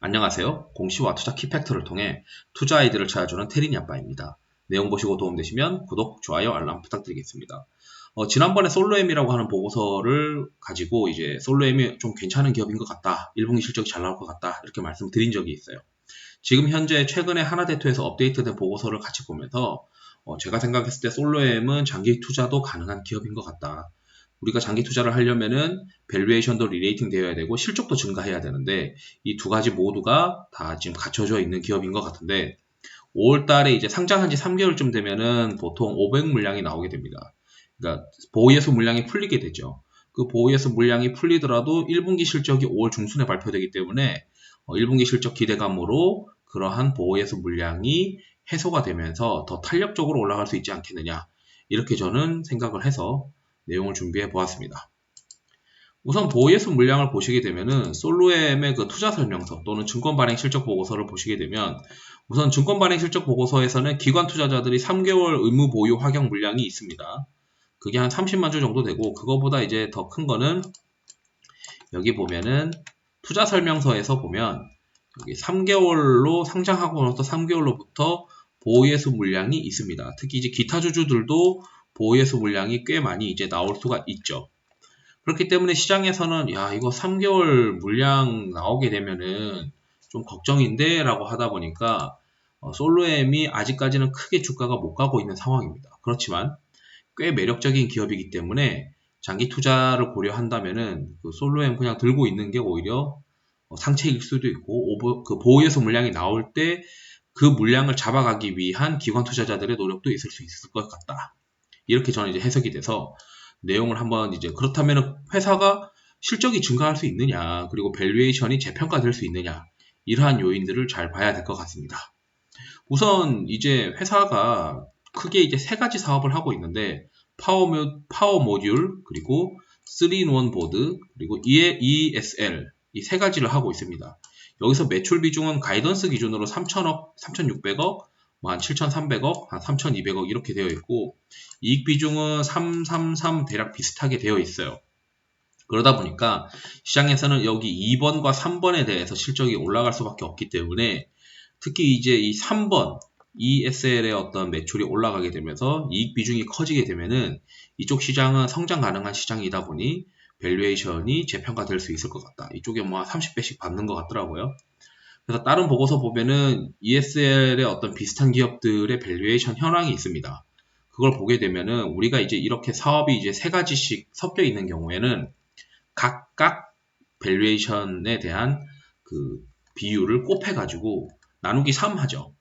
안녕하세요. 공시와 투자 키팩터를 통해 투자 아이디를 찾아주는 테린이 아빠입니다. 내용 보시고 도움되시면 구독, 좋아요, 알람 부탁드리겠습니다. 지난번에 솔로엠이라고 하는 보고서를 가지고 이제 솔로엠이 좀 괜찮은 기업인 것 같다. 1분기 실적이 잘 나올 것 같다. 이렇게 말씀드린 적이 있어요. 지금 현재 최근에 하나대투에서 업데이트된 보고서를 같이 보면서 제가 생각했을 때 솔로엠은 장기 투자도 가능한 기업인 것 같다. 우리가 장기 투자를 하려면은 밸류에이션도 리레이팅 되어야 되고 실적도 증가해야 되는데 이 두 가지 모두가 다 지금 갖춰져 있는 기업인 것 같은데 5월 달에 이제 상장한 지 3개월쯤 되면은 보통 500 물량이 나오게 됩니다. 그러니까 보호예수 물량이 풀리게 되죠. 그 보호예수 물량이 풀리더라도 1분기 실적이 5월 중순에 발표되기 때문에 1분기 실적 기대감으로 그러한 보호예수 물량이 해소가 되면서 더 탄력적으로 올라갈 수 있지 않겠느냐 이렇게 저는 생각을 해서 내용을 준비해 보았습니다. 우선 보호예수 물량을 보시게 되면은 솔로엠의 그 투자 설명서 또는 증권 발행 실적 보고서를 보시게 되면 우선 증권 발행 실적 보고서에서는 기관 투자자들이 3개월 의무 보유 확약 물량이 있습니다. 그게 한 30만 주 정도 되고 그거보다 이제 더 큰 거는 여기 보면은 투자 설명서에서 보면 여기 3개월로 상장하고부터 3개월로부터 보호예수 물량이 있습니다. 특히 이제 기타 주주들도 보호예수 물량이 꽤 많이 이제 나올 수가 있죠. 그렇기 때문에 시장에서는 야 이거 3개월 물량 나오게 되면은 좀 걱정인데 라고 하다 보니까 솔로엠이 아직까지는 크게 주가가 못 가고 있는 상황입니다. 그렇지만 꽤 매력적인 기업이기 때문에 장기 투자를 고려한다면은 그 솔로엠 그냥 들고 있는 게 오히려 상체일 수도 있고 그 보호예수 물량이 나올 때 그 물량을 잡아가기 위한 기관 투자자들의 노력도 있을 수 있을 것 같다. 이렇게 저는 이제 해석이 돼서 내용을 한번 이제 그렇다면 회사가 실적이 증가할 수 있느냐 그리고 밸류에이션이 재평가될 수 있느냐 이러한 요인들을 잘 봐야 될 것 같습니다. 우선 이제 회사가 크게 이제 세 가지 사업을 하고 있는데 파워 모듈 그리고 3-in-1 보드 그리고 ESL 이 세 가지를 하고 있습니다. 여기서 매출 비중은 가이던스 기준으로 3천억, 3,600억, 17,300억, 한 3,200억 이렇게 되어 있고 이익 비중은 333 대략 비슷하게 되어 있어요. 그러다 보니까 시장에서는 여기 2번과 3번에 대해서 실적이 올라갈 수밖에 없기 때문에 특히 이제 이 3번 ESL의 어떤 매출이 올라가게 되면서 이익 비중이 커지게 되면은 이쪽 시장은 성장 가능한 시장이다 보니 밸류에이션이 재평가될 수 있을 것 같다. 이쪽에 뭐 30배씩 받는 것 같더라고요. 그래서 다른 보고서 보면은 ESL의 어떤 비슷한 기업들의 밸류에이션 현황이 있습니다. 그걸 보게 되면은 우리가 이제 이렇게 사업이 이제 세 가지씩 섞여 있는 경우에는 각각 밸류에이션에 대한 그 비율을 곱해가지고 나누기 3 하죠.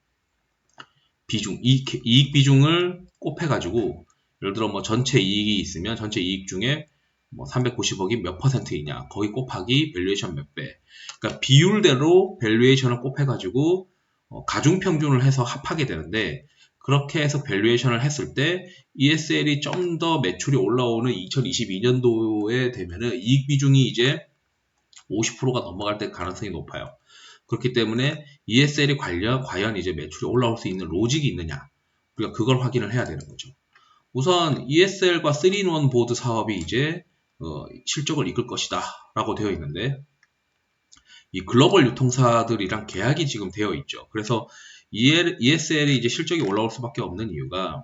이익 비중을 곱해가지고 예를 들어 뭐 전체 이익이 있으면 전체 이익 중에 뭐 390억이 몇 퍼센트이냐 거기 곱하기 밸류에이션 몇 배. 그러니까 비율대로 밸류에이션을 곱해가지고 가중평균을 해서 합하게 되는데 그렇게 해서 밸류에이션을 했을 때 ESL이 좀 더 매출이 올라오는 2022년도에 되면은 이익 비중이 이제 50%가 넘어갈 때 가능성이 높아요. 그렇기 때문에 ESL이 과연 이제 매출이 올라올 수 있는 로직이 있느냐 우리가 그걸 확인을 해야 되는 거죠. 우선 ESL과 3-in-1 보드 사업이 이제 실적을 이끌 것이다 라고 되어 있는데 이 글로벌 유통사들이랑 계약이 지금 되어 있죠. 그래서 ESL이 이제 실적이 올라올 수밖에 없는 이유가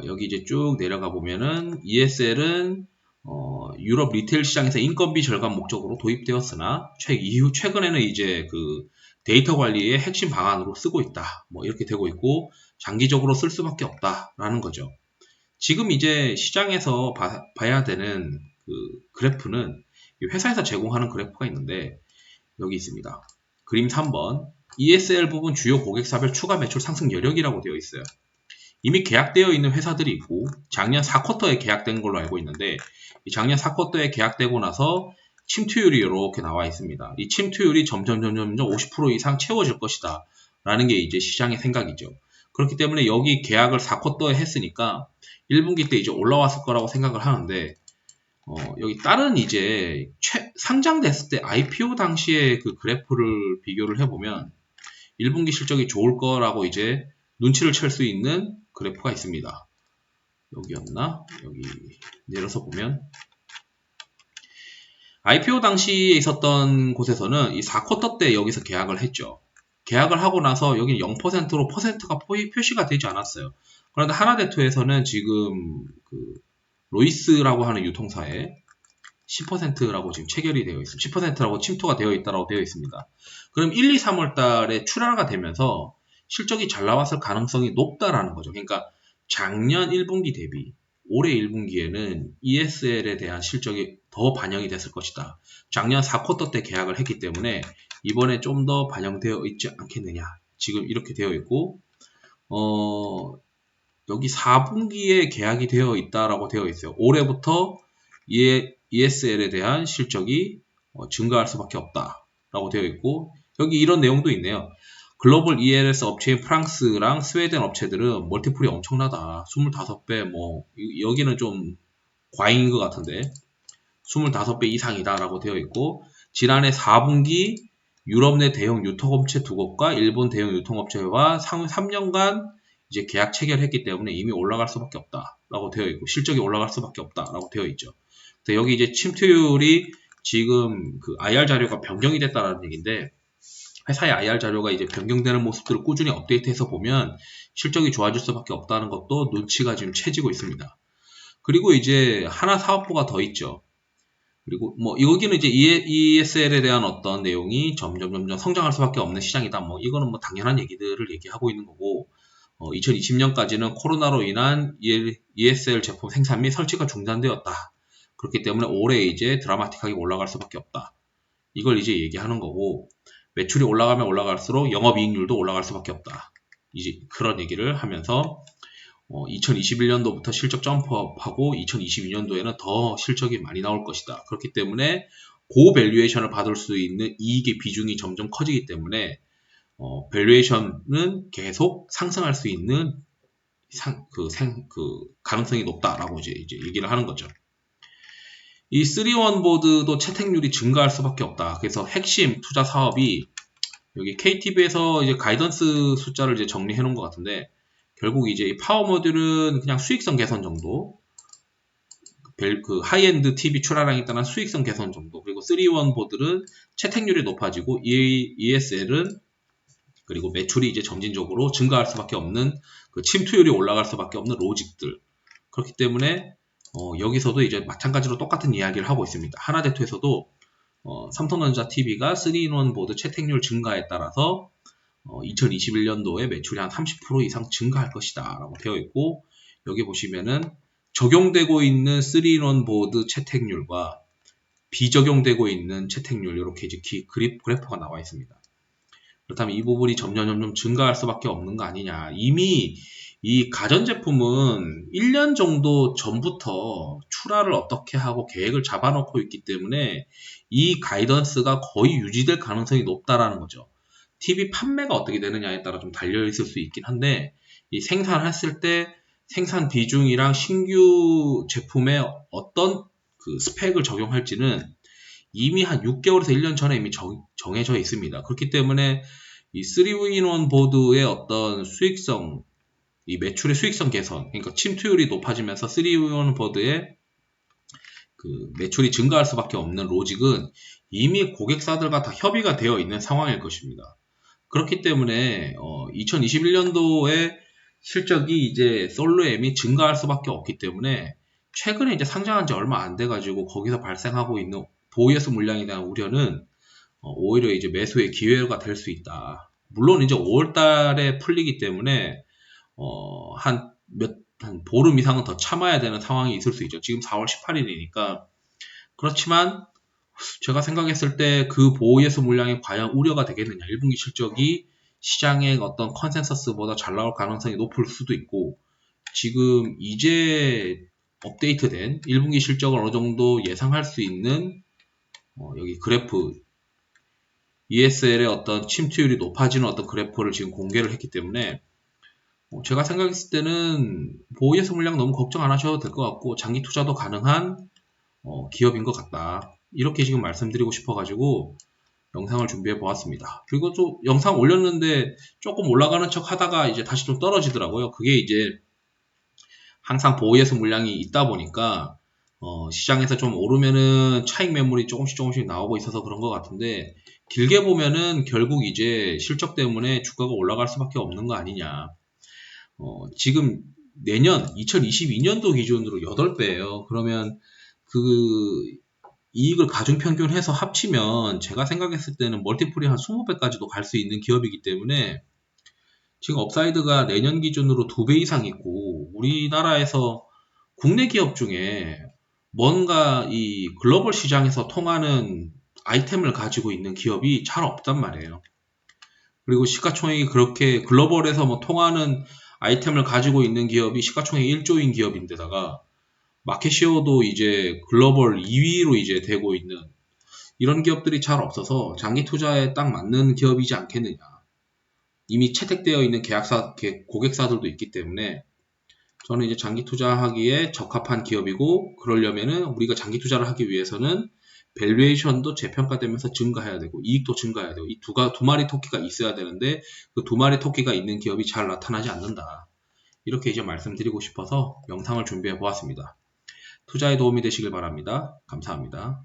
여기 이제 쭉 내려가 보면은 ESL은 유럽 리테일 시장에서 인건비 절감 목적으로 도입되었으나 최근에는 이제 그 데이터 관리의 핵심 방안으로 쓰고 있다. 뭐 이렇게 되고 있고 장기적으로 쓸 수밖에 없다라는 거죠. 지금 이제 시장에서 봐야 되는 그 그래프는 회사에서 제공하는 그래프가 있는데 여기 있습니다. 그림 3번 ESL 부분 주요 고객사별 추가 매출 상승 여력이라고 되어 있어요. 이미 계약되어 있는 회사들이 있고 작년 4쿼터에 계약된 걸로 알고 있는데 이 작년 4쿼터에 계약되고 나서 침투율이 이렇게 나와 있습니다. 이 침투율이 점점 50% 이상 채워질 것이다 라는 게 이제 시장의 생각이죠. 그렇기 때문에 여기 계약을 4쿼터에 했으니까 1분기 때 이제 올라왔을 거라고 생각을 하는데 여기 다른 이제 상장됐을 때 IPO 당시의 그 그래프를 비교를 해보면 1분기 실적이 좋을 거라고 이제 눈치를 챌 수 있는 그래프가 있습니다. 여기였나? 여기 내려서 보면 IPO 당시에 있었던 곳에서는 이 4쿼터 때 여기서 계약을 했죠. 계약을 하고 나서 여기는 0%로 퍼센트가 표시가 되지 않았어요. 그런데 하나대투에서는 지금 그 로이스라고 하는 유통사에 10%라고 지금 체결이 되어 있습니다. 10%라고 침투가 되어 있다고 되어 있습니다. 그럼 1, 2, 3월 달에 출하가 되면서 실적이 잘 나왔을 가능성이 높다라는 거죠. 그러니까 작년 1분기 대비 올해 1분기에는 ESL에 대한 실적이 더 반영이 됐을 것이다. 작년 4쿼터 때 계약을 했기 때문에 이번에 좀 더 반영되어 있지 않겠느냐. 지금 이렇게 되어 있고, 여기 4분기에 계약이 되어 있다라고 되어 있어요. 올해부터 ESL에 대한 실적이 증가할 수밖에 없다라고 되어 있고, 여기 이런 내용도 있네요. 글로벌 ELS 업체인 프랑스랑 스웨덴 업체들은 멀티플이 엄청나다. 25배, 여기는 좀 과잉인 것 같은데, 25배 이상이다라고 되어 있고, 지난해 4분기 유럽 내 대형 유통업체 2곳과 일본 대형 유통업체와 상위 3년간 이제 계약 체결했기 때문에 이미 올라갈 수밖에 없다라고 되어 있고, 실적이 올라갈 수밖에 없다라고 되어 있죠. 여기 이제 침투율이 지금 그 IR 자료가 변경이 됐다라는 얘기인데, 회사의 IR 자료가 이제 변경되는 모습들을 꾸준히 업데이트해서 보면 실적이 좋아질 수밖에 없다는 것도 눈치가 지금 채지고 있습니다. 그리고 이제 하나 사업부가 더 있죠. 그리고 여기는 이제 ESL에 대한 어떤 내용이 점점 성장할 수밖에 없는 시장이다. 이거는 당연한 얘기들을 얘기하고 있는 거고, 2020년까지는 코로나로 인한 ESL 제품 생산 및 설치가 중단되었다. 그렇기 때문에 올해 이제 드라마틱하게 올라갈 수밖에 없다. 이걸 이제 얘기하는 거고, 매출이 올라가면 올라갈수록 영업이익률도 올라갈 수밖에 없다. 이제 그런 얘기를 하면서 2021년도부터 실적 점프업하고 2022년도에는 더 실적이 많이 나올 것이다. 그렇기 때문에 고밸류에이션을 받을 수 있는 이익의 비중이 점점 커지기 때문에 밸류에이션은 계속 상승할 수 있는 가능성이 높다라고 이제 얘기를 하는 거죠. 이 3원 보드도 채택률이 증가할 수밖에 없다. 그래서 핵심 투자 사업이 여기 KTV에서 이제 가이던스 숫자를 이제 정리해 놓은 것 같은데, 결국 이제 파워 모듈은 그냥 수익성 개선 정도, 그 하이엔드 TV 출하량에 따른 수익성 개선 정도, 그리고 3원 보드는 채택률이 높아지고 ESL은 그리고 매출이 이제 점진적으로 증가할 수밖에 없는, 그 침투율이 올라갈 수밖에 없는 로직들. 그렇기 때문에 여기서도 이제 마찬가지로 똑같은 이야기를 하고 있습니다. 하나대투에서도 삼성전자 TV가 3-in-1 보드 채택률 증가에 따라서 2021년도에 매출이 한 30% 이상 증가할 것이다 라고 되어 있고, 여기 보시면은 적용되고 있는 3-in-1 보드 채택률과 비적용되고 있는 채택률, 이렇게 이제 그래프가 나와 있습니다. 그렇다면 이 부분이 점점 증가할 수밖에 없는 거 아니냐. 이미 이 가전제품은 1년 정도 전부터 출하를 어떻게 하고 계획을 잡아놓고 있기 때문에 이 가이던스가 거의 유지될 가능성이 높다라는 거죠. TV 판매가 어떻게 되느냐에 따라 좀 달려있을 수 있긴 한데, 이 생산했을 때 생산 비중이랑 신규 제품에 어떤 그 스펙을 적용할지는 이미 한 6개월에서 1년 전에 이미 정해져 있습니다. 그렇기 때문에 이 3-in-1 보드의 어떤 수익성, 이 매출의 수익성 개선, 그러니까 침투율이 높아지면서 3-in-1 보드의 그 매출이 증가할 수밖에 없는 로직은 이미 고객사들과 다 협의가 되어 있는 상황일 것입니다. 그렇기 때문에 2021년도에 실적이 이제 솔로엠이 증가할 수밖에 없기 때문에 최근에 이제 상장한 지 얼마 안 돼가지고 거기서 발생하고 있는 보이에스 물량에 대한 우려는 오히려 이제 매수의 기회가 될 수 있다. 물론 이제 5월 달에 풀리기 때문에 한 보름 이상은 더 참아야 되는 상황이 있을 수 있죠. 지금 4월 18일이니까. 그렇지만 제가 생각했을 때 그 보이에스 물량이 과연 우려가 되겠느냐. 1분기 실적이 시장의 어떤 컨센서스보다 잘 나올 가능성이 높을 수도 있고, 지금 이제 업데이트된 1분기 실적을 어느 정도 예상할 수 있는 여기 그래프, ESL의 어떤 침투율이 높아지는 어떤 그래프를 지금 공개를 했기 때문에 제가 생각했을 때는 보이에스 물량 너무 걱정 안 하셔도 될 것 같고, 장기 투자도 가능한 기업인 것 같다. 이렇게 지금 말씀드리고 싶어가지고 영상을 준비해 보았습니다. 그리고 또 영상 올렸는데 조금 올라가는 척 하다가 이제 다시 좀 떨어지더라고요. 그게 이제 항상 보이에스 물량이 있다 보니까 시장에서 좀 오르면은 차익 매물이 조금씩 나오고 있어서 그런 것 같은데, 길게 보면은 결국 이제 실적 때문에 주가가 올라갈 수밖에 없는 거 아니냐. 지금 내년 2022년도 기준으로 8배예요. 그러면 그 이익을 가중평균해서 합치면 제가 생각했을 때는 멀티플이 한 20배까지도 갈 수 있는 기업이기 때문에 지금 업사이드가 내년 기준으로 2배 이상 있고, 우리나라에서 국내 기업 중에 뭔가 이 글로벌 시장에서 통하는 아이템을 가지고 있는 기업이 잘 없단 말이에요. 그리고 시가총액이 그렇게 글로벌에서 뭐 통하는 아이템을 가지고 있는 기업이 시가총액 1조인 기업인데다가 마켓시어도 이제 글로벌 2위로 이제 되고 있는 이런 기업들이 잘 없어서 장기 투자에 딱 맞는 기업이지 않겠느냐. 이미 채택되어 있는 고객사들도 있기 때문에 저는 이제 장기 투자하기에 적합한 기업이고, 그러려면은 우리가 장기 투자를 하기 위해서는 밸류에이션도 재평가되면서 증가해야 되고 이익도 증가해야 되고, 이 두 마리 토끼가 있어야 되는데 그 두 마리 토끼가 있는 기업이 잘 나타나지 않는다. 이렇게 이제 말씀드리고 싶어서 영상을 준비해 보았습니다. 투자에 도움이 되시길 바랍니다. 감사합니다.